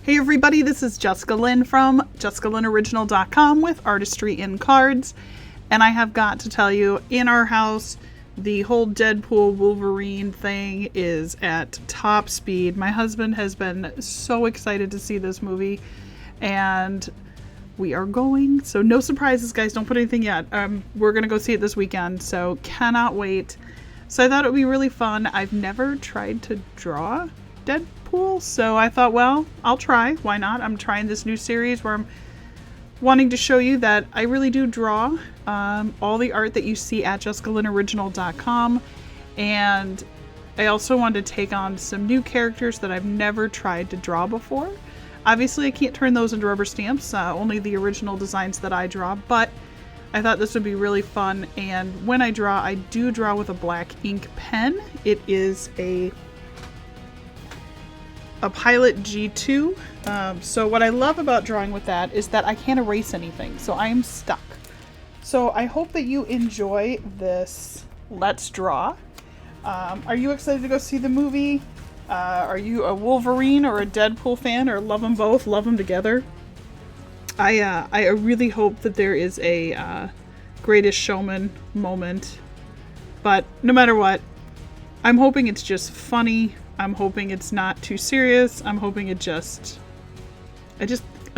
Hey everybody, this is Jessica Lynn from JessicaLynnOriginal.com with ArtistryinCards, and I have got to tell you, in our house, the whole Deadpool Wolverine thing is at top speed. My husband has been so excited to see this movie, and we are going. So no surprises, guys. Don't put anything yet. We're going to go see it this weekend, so cannot wait. So I thought it would be really fun. I've never tried to draw Deadpool, so I thought, well, I'll try. Why not? I'm trying this new series where I'm wanting to show you that I really do draw all the art that you see at JessicaLynnOriginal.com, and I also wanted to take on some new characters that I've never tried to draw before. Obviously, I can't turn those into rubber stamps, only the original designs that I draw, but I thought this would be really fun. And when I draw, I do draw with a black ink pen. It is a Pilot G2. So what I love about drawing with that is that I can't erase anything, so I am stuck. So I hope that you enjoy this Let's Draw. Are you excited to go see the movie? Are you a Wolverine or a Deadpool fan, or love them both, love them together? I really hope that there is a Greatest Showman moment, but no matter what, I'm hoping it's just funny. I'm hoping it's not too serious. I'm hoping a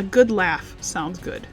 good laugh sounds good.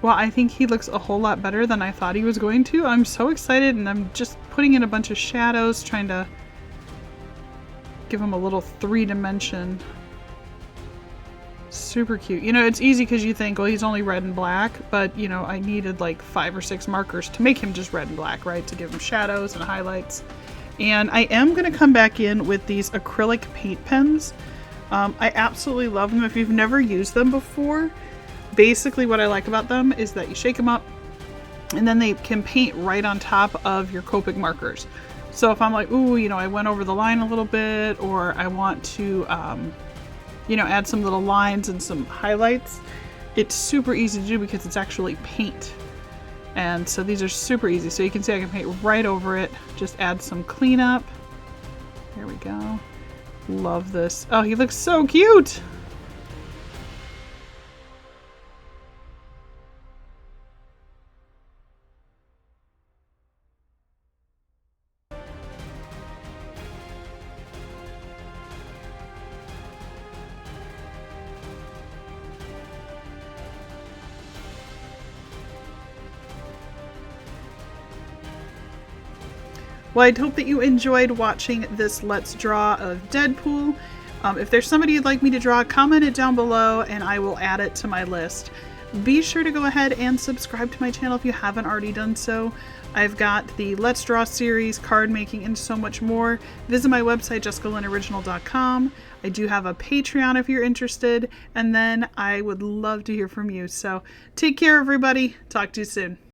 Well, I think he looks a whole lot better than I thought he was going to. I'm so excited, and I'm just putting in a bunch of shadows, trying to give him a little 3-dimension. Super cute. You know, it's easy because you think, well, he's only red and black, but, you know, I needed like 5 or 6 markers to make him just red and black, right? To give him shadows and highlights. And I am going to come back in with these acrylic paint pens. I absolutely love them. If you've never used them before, basically what I like about them is that you shake them up and then they can paint right on top of your Copic markers. So if I'm like, ooh, you know, I went over the line a little bit, or I want to, you know, add some little lines and some highlights, it's super easy to do because it's actually paint. And so these are super easy. So you can see I can paint right over it, just add some cleanup. There we go. Love this. Oh, he looks so cute. Well, I'd hope that you enjoyed watching this Let's Draw of Deadpool. If there's somebody you'd like me to draw, comment it down below and I will add it to my list. Be sure to go ahead and subscribe to my channel if you haven't already done so. I've got the Let's Draw series, card making, and so much more. Visit my website, jessicalynoriginal.com. I do have a Patreon if you're interested, and then I would love to hear from you. So take care, everybody. Talk to you soon.